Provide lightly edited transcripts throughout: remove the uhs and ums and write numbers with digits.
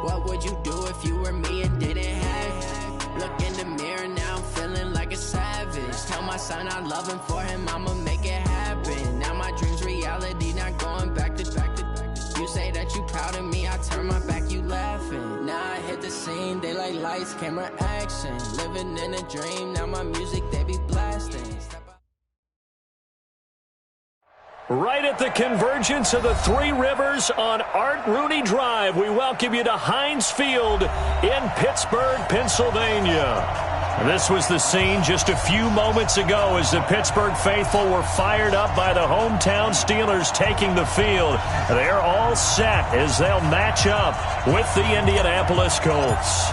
What would you do if you were me and didn't have? Look in the mirror, now I'm feeling like a savage. Tell my son I love him, for him I'ma make it happen. Now my dream's reality, not going back to back to back. You say that you proud of me, I turn my back, you laughing. Now I hit the scene, they like lights, camera, action. Living in a dream, now my music they be blasting. Right at the convergence of the Three Rivers on Art Rooney Drive, we welcome you to Heinz Field in Pittsburgh, Pennsylvania. This was the scene just a few moments ago as the Pittsburgh faithful were fired up by the hometown Steelers taking the field. They're all set as they'll match up with the Indianapolis Colts.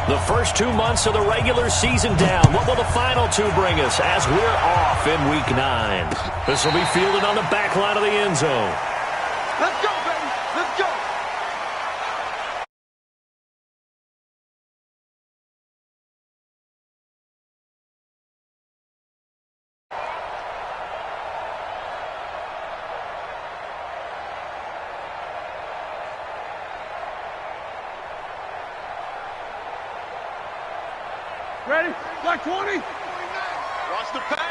The first 2 months of the regular season down. What will the final two bring us as we're off in Week 9? This will be fielded on the back line of the end zone. Let's go, baby. Let's go. Ready? Black 20. Watch the pass.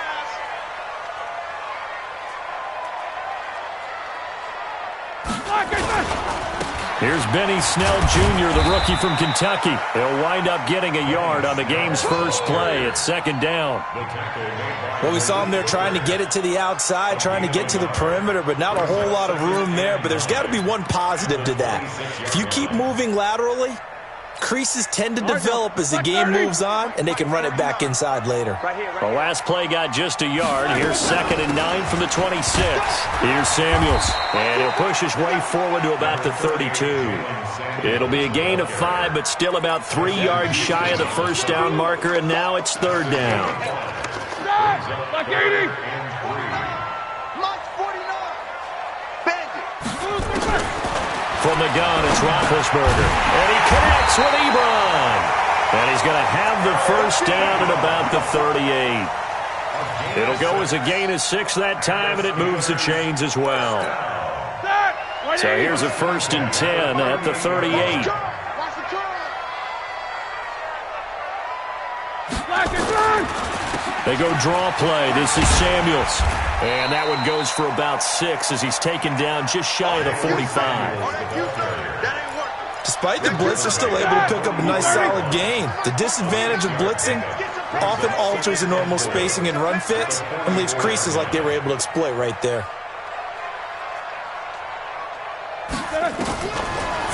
Here's Benny Snell Jr., the rookie from Kentucky. He'll wind up getting a yard on the game's first play at second down. Well, we saw him there trying to get it to the outside, trying to get to the perimeter, but not a whole lot of room there. But there's got to be one positive to that. If you keep moving laterally, creases tend to develop as the game moves on, and they can run it back inside later. The last play got just a yard. Here's 2nd and 9 from the 26. Here's Samuels, and he'll push his way forward to about the 32. It'll be a gain of 5, but still about 3 yards shy of the first down marker, and now it's 3rd down. Black 80. From the gun, it's Roethlisberger. And he connects with Ebron. And he's going to have the first down at about the 38. It'll go as a gain of 6 that time, and it moves the chains as well. So here's a 1st and 10 at the 38. They go draw play. This is Samuels. And that one goes for about 6 as he's taken down just shy of the 45. Despite the blitz, they're still able to pick up a nice solid gain. The disadvantage of blitzing often alters the normal spacing and run fits and leaves creases like they were able to exploit right there.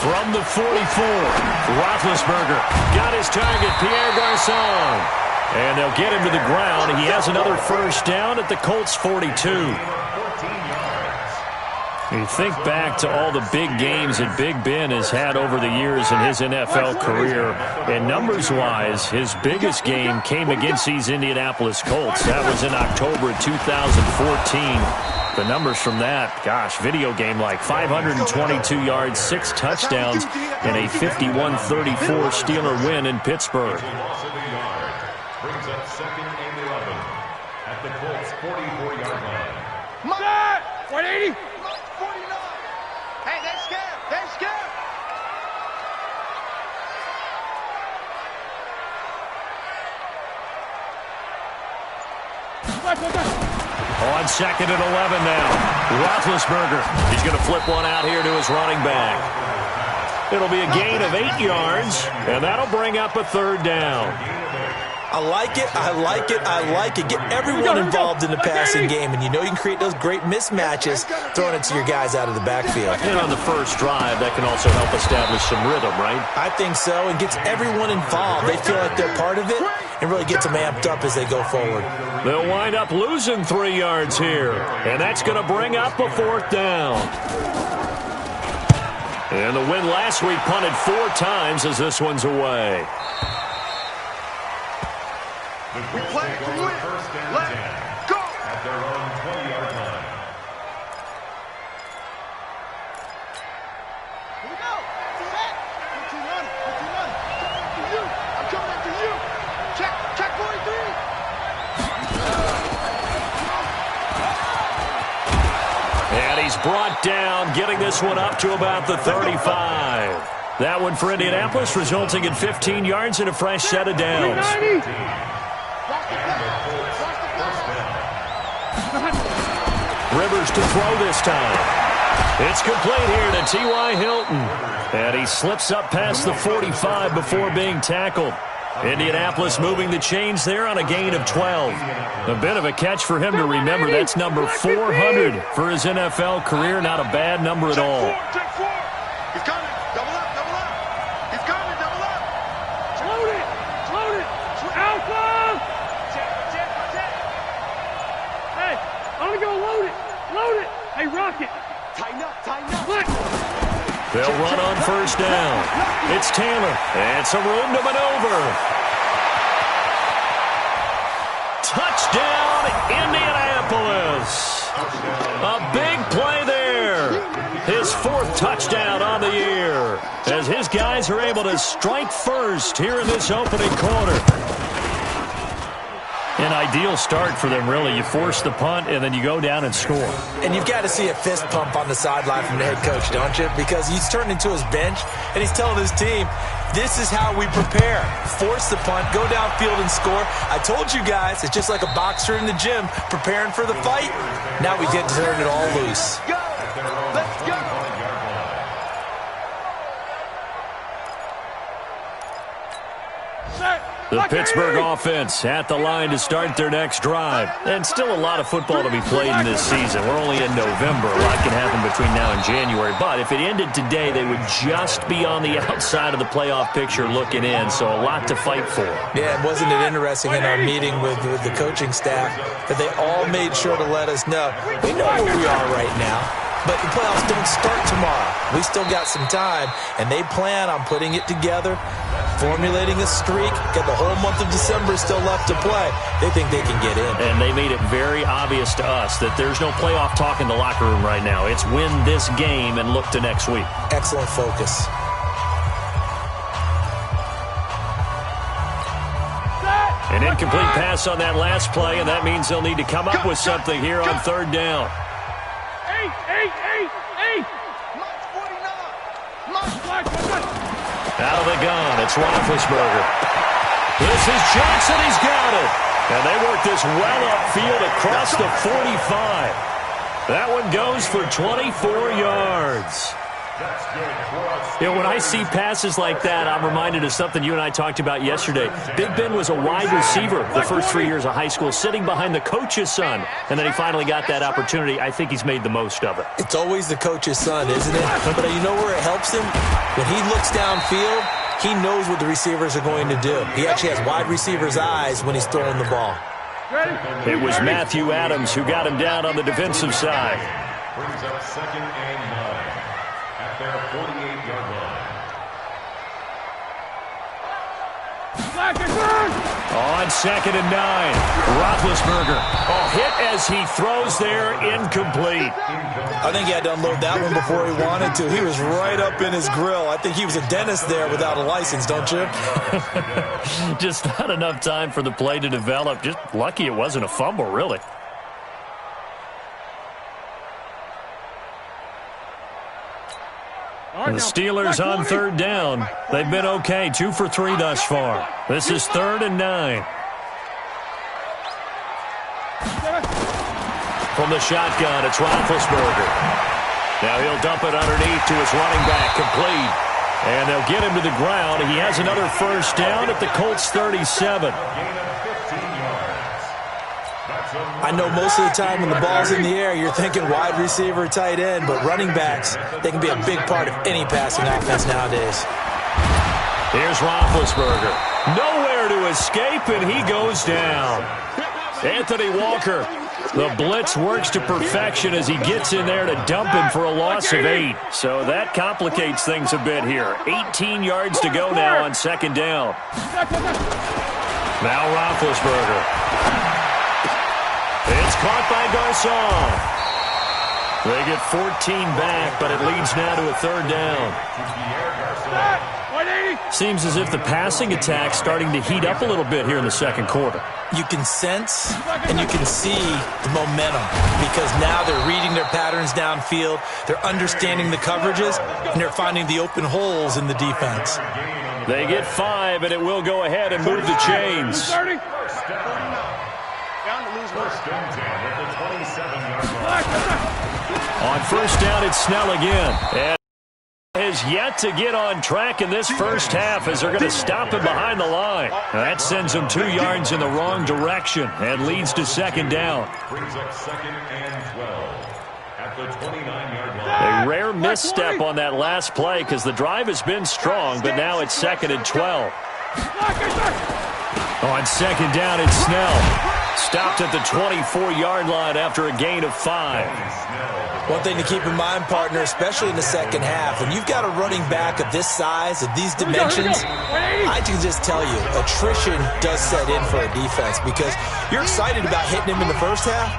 From the 44, Roethlisberger got his target, Pierre Garçon. And they'll get him to the ground. He has another first down at the Colts 42. You think back to all the big games that Big Ben has had over the years in his NFL career. And numbers-wise, his biggest game came against these Indianapolis Colts. That was in October of 2014. The numbers from that, gosh, video game like 522 yards, 6 touchdowns, and a 51-34 Steeler win in Pittsburgh. Brings up 2nd and 11 at the Colts 44-yard line. 180. 49. Hey, they're scared. They're scared. On 2nd and 11 now. Roethlisberger. He's going to flip one out here to his running back. It'll be a gain of 8 yards, and that'll bring up a 3rd down. I like it, I like it, I like it. Get everyone involved in the passing game, and you know you can create those great mismatches throwing it to your guys out of the backfield. And on the first drive, that can also help establish some rhythm, right? I think so, and gets everyone involved. They feel like they're part of it, and really gets them amped up as they go forward. They'll wind up losing 3 yards here, and that's going to bring up a 4th down. And the win last week punted 4 times as this one's away. We play to win. Let's go. At their own 20-yard line. Here we go. Set. 15-1. 15-1. I'm coming after you. Check 43. And he's brought down, getting this one up to about the 35. That one for Indianapolis, resulting in 15 yards and a fresh set of downs. Rivers to throw this time. It's complete here to T.Y. Hilton. And he slips up past the 45 before being tackled. Indianapolis moving the chains there on a gain of 12. A bit of a catch for him to remember. That's number 400 for his NFL career. Not a bad number at all. He's coming. Double up, double up. He's coming, double up. Load it. Load it. Alpha. Hey, I'm going to go load it. Load it. Hey, Rocket. Tighten up, tighten up. Look. They'll run on first down. It's Taylor. And some room to maneuver. Touchdown, Indianapolis. A big play there. His 4th touchdown on the year as his guys are able to strike first here in this opening quarter. An ideal start for them, really. You force the punt, and then you go down and score. And you've got to see a fist pump on the sideline from the head coach, don't you? Because he's turned into his bench, and he's telling his team, this is how we prepare. Force the punt, go downfield and score. I told you guys, it's just like a boxer in the gym preparing for the fight. Now we get to turn it all loose. Go. Let's go. The Pittsburgh offense at the line to start their next drive. And still a lot of football to be played in this season. We're only in November. A lot can happen between now and January. But if it ended today, they would just be on the outside of the playoff picture looking in. So a lot to fight for. Yeah, and wasn't it interesting in our meeting with the coaching staff that they all made sure to let us know, we know where we are right now. But the playoffs don't start tomorrow. We still got some time, and they plan on putting it together, formulating a streak, got the whole month of December still left to play. They think they can get in. And they made it very obvious to us that there's no playoff talk in the locker room right now. It's win this game and look to next week. Excellent focus. An incomplete pass on that last play, and that means they'll need to come up with something here on third down. Out of the gun, it's Roethlisberger. This is Johnson, he's got it. And they work this well upfield across the 45. That one goes for 24 yards. You know, when I see passes like that, I'm reminded of something you and I talked about yesterday. Big Ben was a wide receiver the first 3 years of high school, sitting behind the coach's son, and then he finally got that opportunity. I think he's made the most of it. It's always the coach's son, isn't it? But you know where it helps him? When he looks downfield, he knows what the receivers are going to do. He actually has wide receivers' eyes when he's throwing the ball. It was Matthew Adams who got him down on the defensive side. Brings up 2nd and 9 at their 48-yard line. On 2nd and 9, Roethlisberger. Oh, hit as he throws there, incomplete. I think he had to unload that one before he wanted to. He was right up in his grill. I think he was a dentist there without a license, don't you? Just not enough time for the play to develop. Just lucky it wasn't a fumble, really. The Steelers on third down. They've been okay, 2 for 3 thus far. This is 3rd and 9. From the shotgun, it's Roethlisberger. Now he'll dump it underneath to his running back, complete. And they'll get him to the ground. He has another first down at the Colts 37. I know most of the time when the ball's in the air, you're thinking wide receiver, tight end, but running backs, they can be a big part of any passing offense nowadays. Here's Roethlisberger. Nowhere to escape, and he goes down. Anthony Walker, the blitz works to perfection as he gets in there to dump him for a loss of 8. So that complicates things a bit here. 18 yards to go now on 2nd down. Now Roethlisberger. It's caught by Garcon. They get 14 back, but it leads now to a 3rd down. Seems as if the passing attack's starting to heat up a little bit here in the second quarter. You can sense and you can see the momentum because now they're reading their patterns downfield, they're understanding the coverages, and they're finding the open holes in the defense. They get 5, and it will go ahead and move the chains. On first down, it's Snell again. And has yet to get on track in this first half as they're going to stop him behind the line. That sends him 2 yards in the wrong direction and leads to second down. Brings up second and 12 at the 29-yard line. A rare misstep on that last play because the drive has been strong, but now it's second and 12. On second down, it's Snell. Stopped at the 24-yard line after a gain of 5. One thing to keep in mind, partner, especially in the second half, when you've got a running back of this size, of these dimensions, I can just tell you, attrition does set in for a defense because you're excited about hitting him in the first half.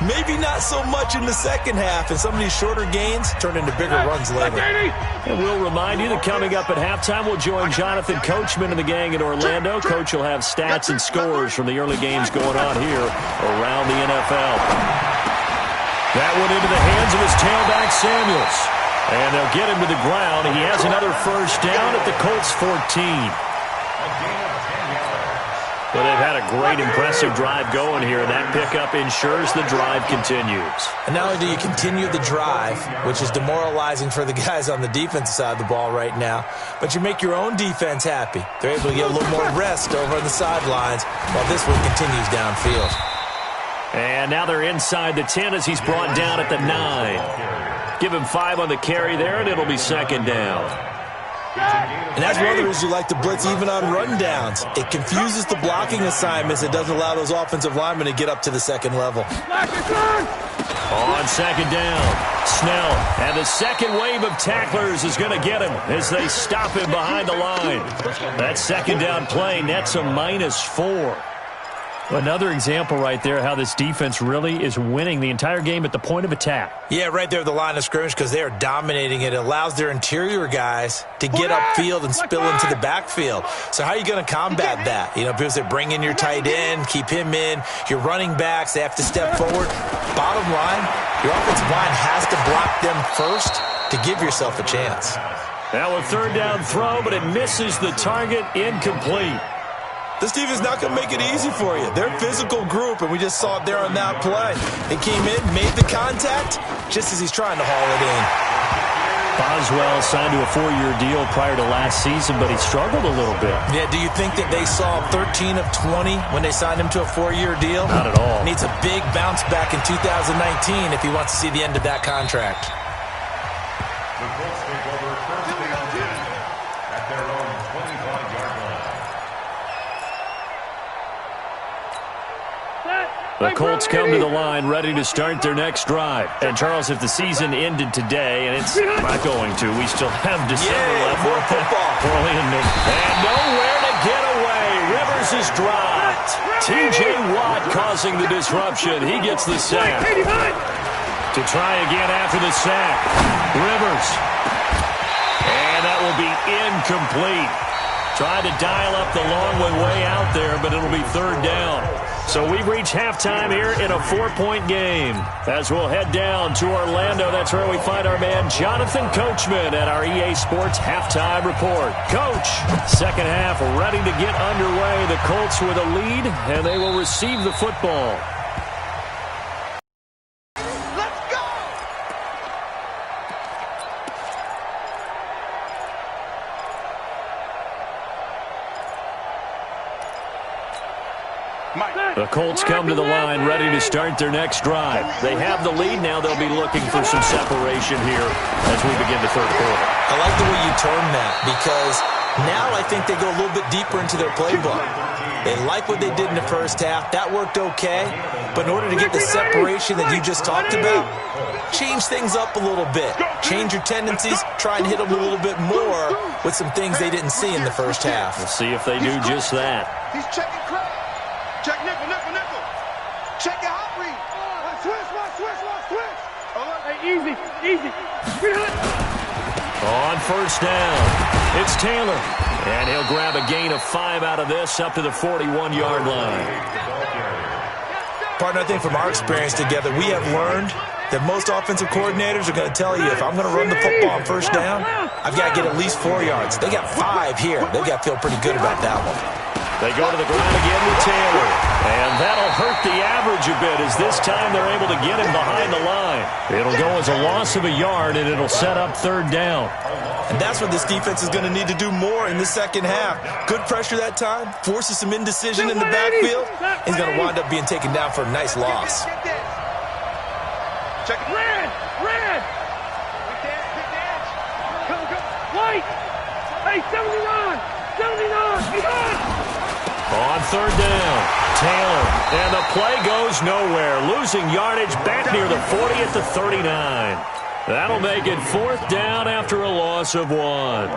Maybe not so much in the second half, and some of these shorter gains turn into bigger runs later. And we'll remind you that coming up at halftime, we'll join Jonathan Coachman and the gang in Orlando. Coach will have stats and scores from the early games going on here around the NFL. That went into the hands of his tailback, Samuels. And they'll get him to the ground. He has another first down at the Colts 14. Well, they've had a great, impressive drive going here, and that pickup ensures the drive continues. And not only do you continue the drive, which is demoralizing for the guys on the defensive side of the ball right now, but you make your own defense happy. They're able to get a little more rest over on the sidelines while this one continues downfield. And now they're inside the 10 as he's brought down at the 9. Give him 5 on the carry there, and it'll be second down. And that's one of the reasons you like to blitz even on rundowns. It confuses the blocking assignments. It doesn't allow those offensive linemen to get up to the second level. On second down, Snell. And the second wave of tacklers is going to get him as they stop him behind the line. That second down play nets a -4. Another example right there how this defense really is winning the entire game at the point of attack. Yeah, right there at the line of scrimmage because they are dominating it. It allows their interior guys to get upfield and spill into the backfield. So how are you going to combat that? You know, because they bring in your tight end, keep him in. Your running backs, they have to step forward. Bottom line, your offensive line has to block them first to give yourself a chance. Now a third down throw, but it misses the target, incomplete. This defense is not going to make it easy for you. They're a physical group, and we just saw it there on that play. They came in, made the contact, just as he's trying to haul it in. Boswell signed to a 4-year deal prior to last season, but he struggled a little bit. Yeah, do you think that they saw 13 of 20 when they signed him to a 4-year deal? Not at all. Needs a big bounce back in 2019 if he wants to see the end of that contract. The Colts take over first and 10 at their own 25-yard line. The Colts come to the line ready to start their next drive. And, Charles, if the season ended today, and it's not going to, we still have December left. More football. And nowhere to get away. Rivers is dropped. T.J. Watt causing the disruption. He gets the sack. To try again after the sack. Rivers. And that will be incomplete. Tried to dial up the long one way out there, but it'll be third down. So we've reached halftime here in a 4-point game. As we'll head down to Orlando, that's where we find our man Jonathan Coachman at our EA Sports Halftime Report. Coach, second half ready to get underway. The Colts with a lead, and they will receive the football. The Colts come to the line ready to start their next drive. They have the lead. Now they'll be looking for some separation here as we begin the third quarter. I like the way you term that because now I think they go a little bit deeper into their playbook. They like what they did in the first half. That worked okay. But in order to get the separation that you just talked about, change things up a little bit. Change your tendencies. Try and hit them a little bit more with some things they didn't see in the first half. We'll see if they do just that. He's checking credit. Check nickel, nickel, nickel. Check your hot read. Switch. Hey, easy. On first down, it's Taylor. And he'll grab a gain of 5 out of this up to the 41-yard line. Partner, I think from our experience together, we have learned that most offensive coordinators are going to tell you, if I'm going to run the football on first down, I've got to get at least 4 yards. They got 5 here. They've got to feel pretty good about that one. They go to the ground again with Taylor. And that'll hurt the average a bit as this time they're able to get him behind the line. It'll go as a loss of a yard, and it'll set up third down. And that's what this defense is going to need to do more in the second half. Good pressure that time, forces some indecision in the backfield. He's going to wind up being taken down for a nice loss. Check it. Red! Red! Come, white! Hey, 79! 79! He's on! On third down, Taylor. And the play goes nowhere. Losing yardage back near the 40 at the 39. That'll make it fourth down after a loss of 1.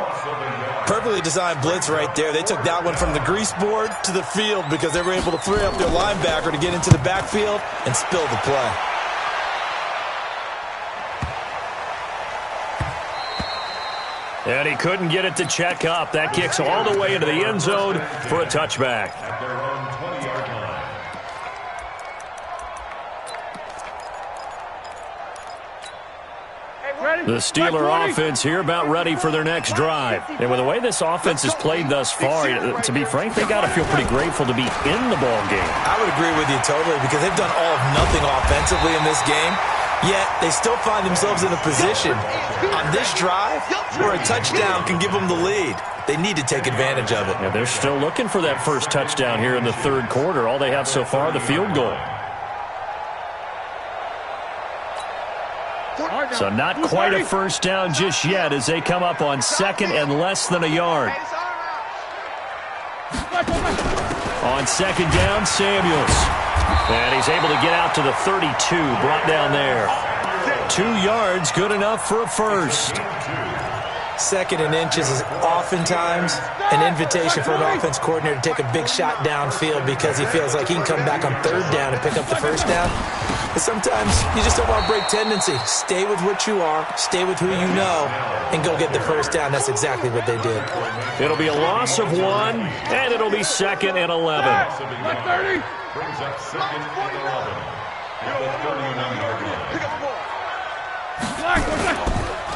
Perfectly designed blitz right there. They took that one from the grease board to the field because they were able to free up their linebacker to get into the backfield and spill the play. And he couldn't get it to check up. That kicks all the way into the end zone for a touchback. At their own 20-yard line. The Steeler offense here about ready for their next drive. And with the way this offense has played thus far, to be frank, they got to feel pretty grateful to be in the ball game. I would agree with you totally because they've done all of nothing offensively in this game. Yet, they still find themselves in a position on this drive where a touchdown can give them the lead. They need to take advantage of it. Yeah, they're still looking for that first touchdown here in the third quarter. All they have so far, the field goal. So not quite a first down just yet as they come up on second and less than a yard. On second down, Samuels. And he's able to get out to the 32, brought down there. 2 yards, good enough for a first. Second and inches is oftentimes an invitation for an offense coordinator to take a big shot downfield because he feels like he can come back on third down and pick up the first down. But sometimes you just don't want to break tendency. Stay with what you are, stay with who you know, and go get the first down. That's exactly what they did. It'll be a loss of 1, and it'll be second and 11. Brings up second and 11. At the 39-yard line.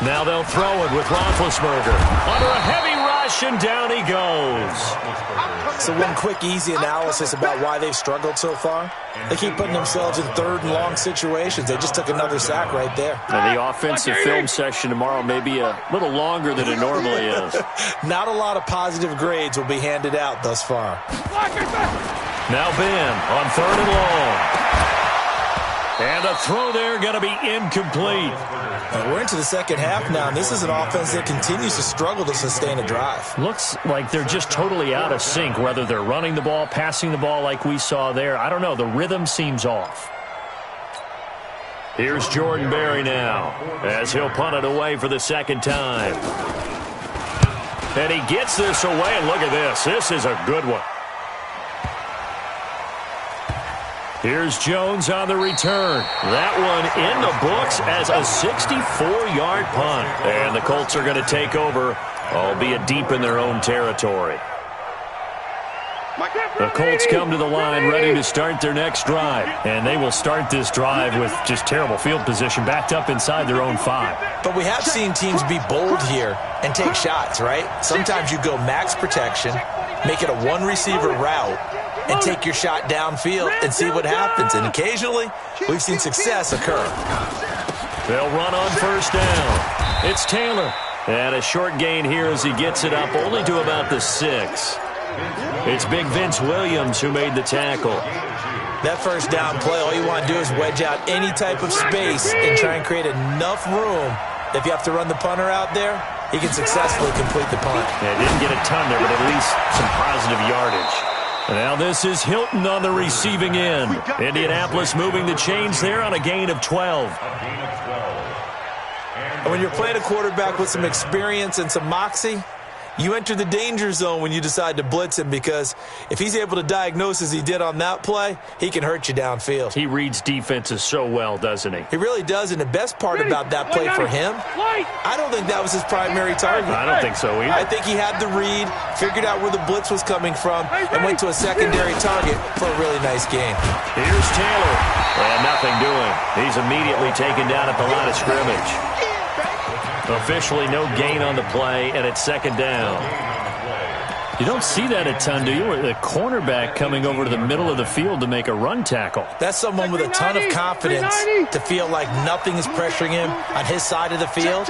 Now they'll throw it with Roethlisberger. Under a heavy rush, and down he goes. So one quick, easy analysis about why they've struggled so far. They keep putting themselves in third and long situations. They just took another sack right there. And the offensive film session tomorrow may be a little longer than it normally is. Not a lot of positive grades will be handed out thus far. Now Ben on third and long. And a throw there going to be incomplete. And we're into the second half now, and this is an offense that continues to struggle to sustain a drive. Looks like they're just totally out of sync, whether they're running the ball, passing the ball like we saw there. I don't know. The rhythm seems off. Here's Jordan Berry now as he'll punt it away for the second time. And he gets this away, and look at this. This is a good one. Here's Jones on the return. That one in the books as a 64-yard punt. And the Colts are going to take over, albeit deep in their own territory. The Colts come to the line ready to start their next drive. And they will start this drive with just terrible field position backed up inside their own 5. But we have seen teams be bold here and take shots, right? Sometimes you go max protection, make it a one-receiver route, and take your shot downfield and see what happens. And occasionally, we've seen success occur. They'll run on first down. It's Taylor. And a short gain here as he gets it up only to about the 6. It's big Vince Williams who made the tackle. That first down play, all you want to do is wedge out any type of space and try and create enough room. If you have to run the punter out there, he can successfully complete the punt. Yeah, didn't get a ton there, but at least some positive yardage. And now this is Hilton on the receiving end. Indianapolis moving the chains there on a gain of 12. And when you're playing a quarterback with some experience and some moxie, You enter the danger zone when you decide to blitz him, because if he's able to diagnose as he did on that play, he can hurt you downfield. He reads defenses so well, doesn't he? He really does, and the best part about that play for him, I don't think that was his primary target. I don't think so either. I think he had the read, figured out where the blitz was coming from, and went to a secondary target for a really nice game. Here's Taylor, and nothing doing. He's immediately taken down at the line of scrimmage. Officially no gain on the play, and it's second down. You don't see that a ton, do you? The cornerback coming over to the middle of the field to make a run tackle. That's someone with a ton of confidence to feel like nothing is pressuring him on his side of the field.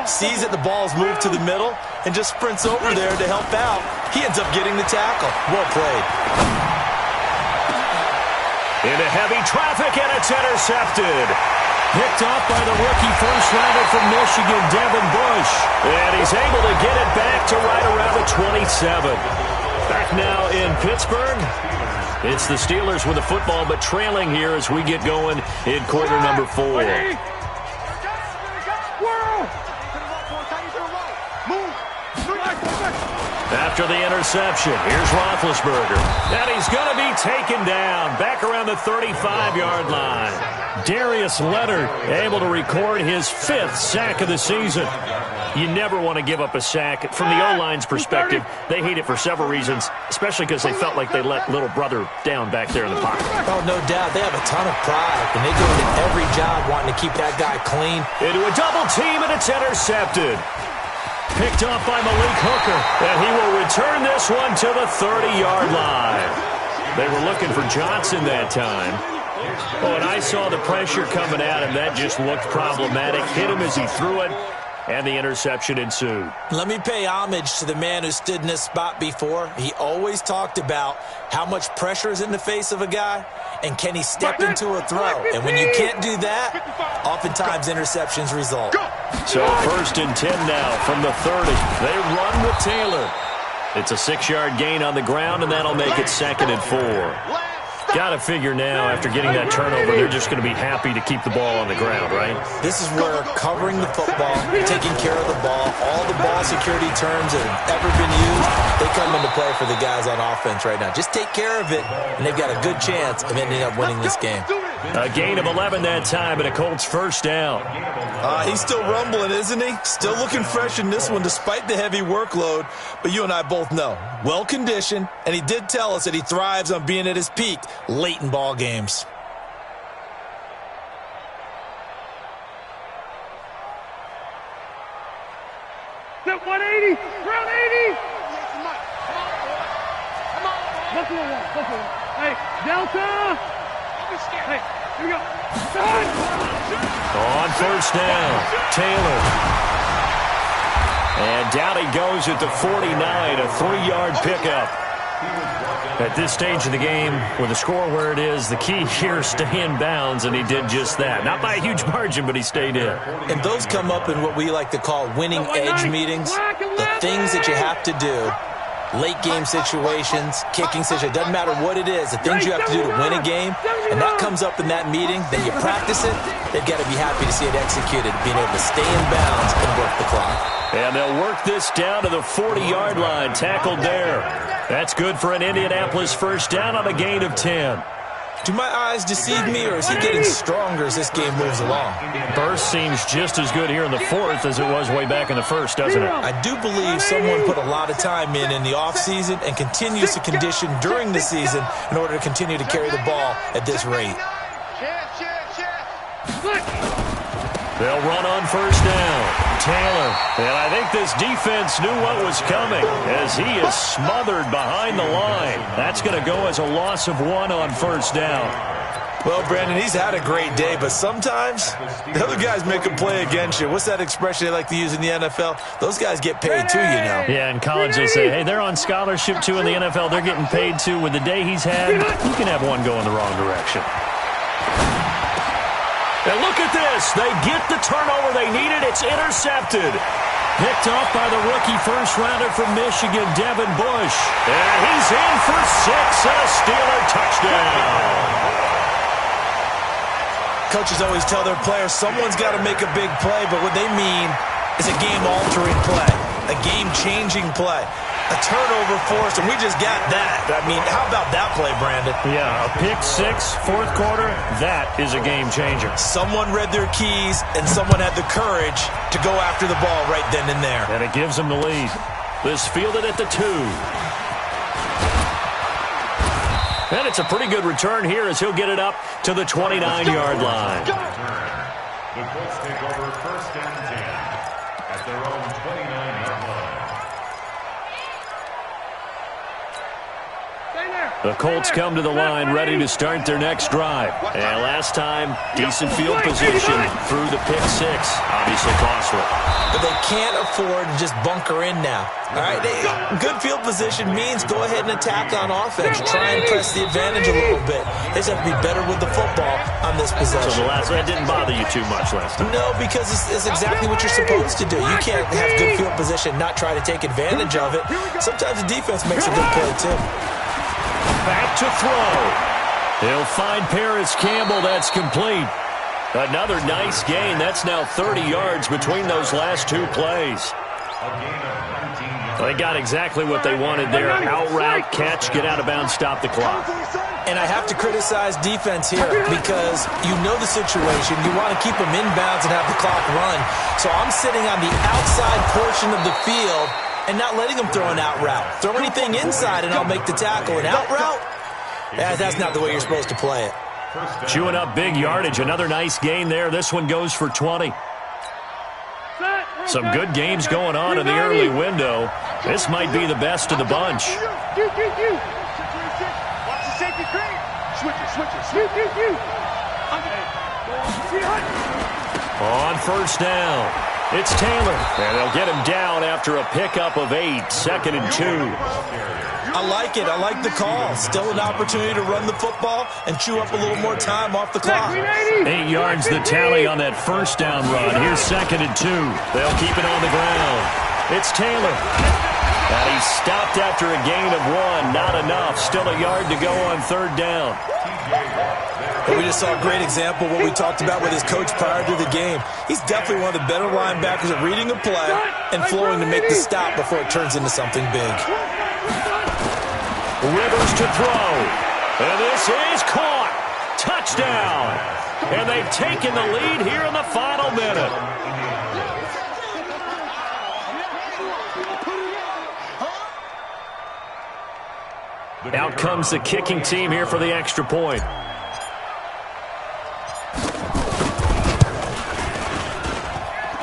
Sees that the ball's moved to the middle and just sprints over there to help out. He ends up getting the tackle. Well played. Into heavy traffic, and it's intercepted. Picked off by the rookie first-rounder from Michigan, Devin Bush. And he's able to get it back to right around the 27. Back now in Pittsburgh. It's the Steelers with the football, but trailing here as we get going in quarter number 4. After the interception, here's Roethlisberger. And he's going to be taken down back around the 35-yard line. Darius Leonard able to record his 5th sack of the season. You never want to give up a sack. From the O-line's perspective, they hate it for several reasons, especially because they felt like they let little brother down back there in the pocket. Oh, no doubt. They have a ton of pride, and they go into every job wanting to keep that guy clean. Into a double team, and it's intercepted. Picked off by Malik Hooker, and he will return this one to the 30-yard line. They were looking for Johnson that time. Oh, and I saw the pressure coming at him. That just looked problematic. Hit him as he threw it, and the interception ensued. Let me pay homage to the man who stood in this spot before. He always talked about how much pressure is in the face of a guy, and can he step into a throw. And when you can't do that, oftentimes interceptions result. So 1st and 10 now from the 30. They run with Taylor. It's a 6-yard gain on the ground, and that'll make it 2nd and 4. Got to figure now, after getting that turnover, they're just going to be happy to keep the ball on the ground, right? This is where covering the football, taking care of the ball, all the ball security terms that have ever been used, they come into play for the guys on offense right now. Just take care of it, and they've got a good chance of ending up winning this game. A gain of 11 that time, and a Colts first down. He's still rumbling, isn't he? Still looking fresh in this one despite the heavy workload. But you and I both know, well-conditioned, and he did tell us that he thrives on being at his peak late in ball games. Step 180, round 80. Hey, Delta. Hey, here we go. On first down, Taylor. And down he goes at the 49, a 3-yard pickup. At this stage of the game, with the score where it is, the key here is stay in bounds, and he did just that. Not by a huge margin, but he stayed in. And those come up in what we like to call winning edge meetings, the things that you have to do. Late game situations, kicking situations, doesn't matter what it is, the things you have to do to win a game, and that comes up in that meeting, then you practice it, they've got to be happy to see it executed, being able to stay in bounds and work the clock. And they'll work this down to the 40-yard line, tackled there. That's good for an Indianapolis first down on a gain of 10. Do my eyes deceive me, or is he getting stronger as this game moves along? Burst seems just as good here in the 4th as it was way back in the 1st, doesn't it? I do believe someone put a lot of time in the offseason and continues to condition during the season in order to continue to carry the ball at this rate. They'll run on first down. Taylor. And I think this defense knew what was coming as he is smothered behind the line. That's going to go as a loss of 1 on first down. Well, Brandon, he's had a great day, but sometimes the other guys make a play against you. What's that expression they like to use in the NFL? Those guys get paid too, you know. Yeah, in college they say, hey, they're on scholarship too. In the NFL, they're getting paid too. With the day he's had, you can have one go in the wrong direction. And look at this. They get the turnover they needed. It's intercepted. Picked off by the rookie first-rounder from Michigan, Devin Bush. And he's in for 6 and a Steeler touchdown. Coaches always tell their players someone's got to make a big play, but what they mean is a game-altering play. a game-changing play. A turnover force, and we just got that. I mean, how about that play, Brandon? Yeah, a pick six, fourth quarter, that is a game changer. Someone read their keys, and someone had the courage to go after the ball right then and there. And it gives them the lead. This fielded at the 2. And it's a pretty good return here as he'll get it up to the 29-yard line. The Colts take over first and 10 at their own 29-yard line. The Colts come to the line ready to start their next drive. And last time, decent field position through the pick six. Obviously costly. But they can't afford to just bunker in now. All right, good field position means go ahead and attack on offense. Try and press the advantage a little bit. They just have to be better with the football on this possession. So that didn't bother you too much last time? No, because it's exactly what you're supposed to do. You can't have good field position, not try to take advantage of it. Sometimes the defense makes a good play, too. Back to throw. He'll find Paris Campbell. That's complete. Another nice gain. That's now 30 yards between those last two plays. They got exactly what they wanted there. Out route, catch, get out of bounds, stop the clock. And I have to criticize defense here because you know the situation. You want to keep them inbounds and have the clock run. So I'm sitting on the outside portion of the field and not letting them throw an out route. Throw anything inside and I'll make the tackle. An out route? That's not the way you're supposed to play it. Chewing up big yardage. Another nice gain there. This one goes for 20. Some good games going on in the early window. This might be the best of the bunch. Watch the safety screen. Switch it. On first down. It's Taylor, and they'll get him down after a pickup of 8, 2nd and 2. I like it. I like the call. Still an opportunity to run the football and chew up a little more time off the clock. 8 yards the tally on that first down run. Here's 2nd and 2. They'll keep it on the ground. It's Taylor. And he's stopped after a gain of 1. Not enough. Still a yard to go on third down. But we just saw a great example of what we talked about with his coach prior to the game. He's definitely one of the better linebackers at reading a play and flowing to make the stop before it turns into something big. Rivers to throw. And this is caught. Touchdown. And they've taken the lead here in the final minute. Out comes the kicking team here for the extra point.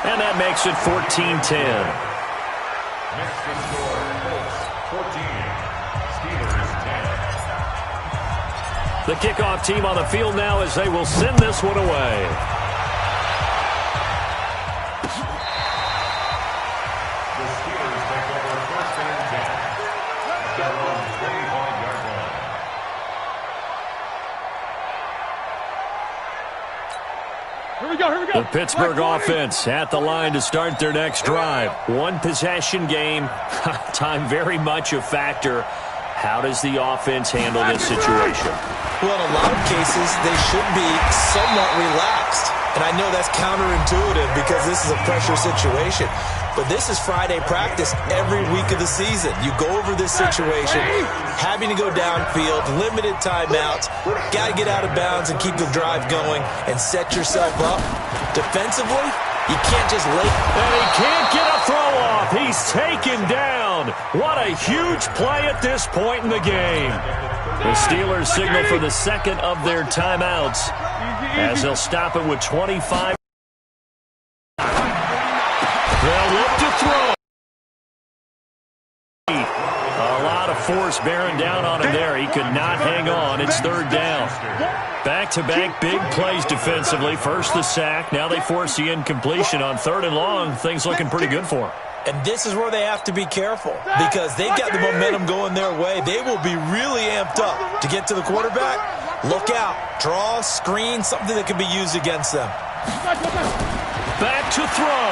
And that makes it 14-10. Next to score, Colts 14, Steelers 10. The kickoff team on the field now as they will send this one away. The Steelers take over first and 10 at their own 25-yard line. Here we go. The Pittsburgh offense at the line to start their next drive. One possession game. Time very much a factor. How does the offense handle this situation? Well, in a lot of cases, they should be somewhat relaxed. And I know that's counterintuitive because this is a pressure situation. But this is Friday practice every week of the season. You go over this situation, having to go downfield, limited timeouts, got to get out of bounds and keep the drive going and set yourself up. Defensively, you can't just lay. And he can't get a throw off. He's taken down. What a huge play at this point in the game. The Steelers signal for the second of their timeouts as they'll stop it with 25. They'll look to throw. A lot of force bearing down on him there. He could not hang on. It's third down. Back-to-back big plays defensively. First the sack. Now they force the incompletion on third and long. Things looking pretty good for him. And this is where they have to be careful because they've got the momentum going their way. They will be really amped up to get to the quarterback. Look out. Draw, screen, something that can be used against them. Back to throw.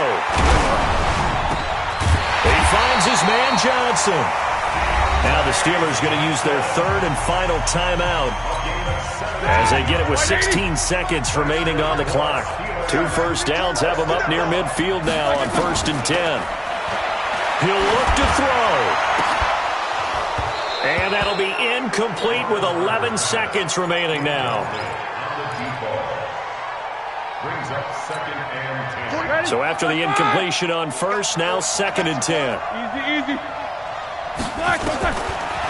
He finds his man Johnson. Now the Steelers going to use their third and final timeout as they get it with 16 seconds remaining on the clock. 2 first downs have them up near midfield now on 1st and 10. He'll look to throw. And that'll be incomplete with 11 seconds remaining now. Brings up 2nd and 10. So after the incompletion on first, now 2nd and 10. Easy.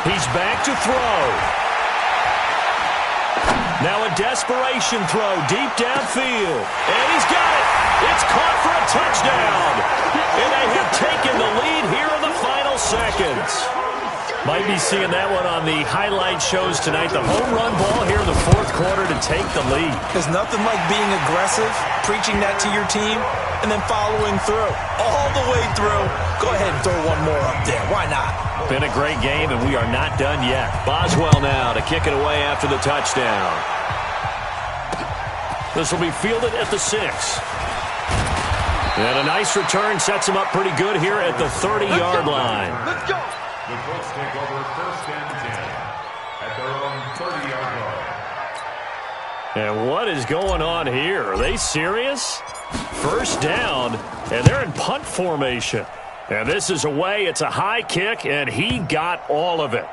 He's back to throw. Now a desperation throw deep downfield. And he's got it. It's caught for a touchdown. And they have taken the lead here in the final seconds. Might be seeing that one on the highlight shows tonight. The home run ball here in the 4th quarter to take the lead. There's nothing like being aggressive, preaching that to your team, and then following through. All the way through. Go ahead and throw one more up there. Why not? Been a great game, and we are not done yet. Boswell now to kick it away after the touchdown. This will be fielded at the 6. And a nice return sets him up pretty good here at the 30-yard line. Let's go. The Colts take over 1st and 10 at their own 30-yard line. And what is going on here? Are they serious? First down, and they're in punt formation. And this is away. It's a high kick, and he got all of it.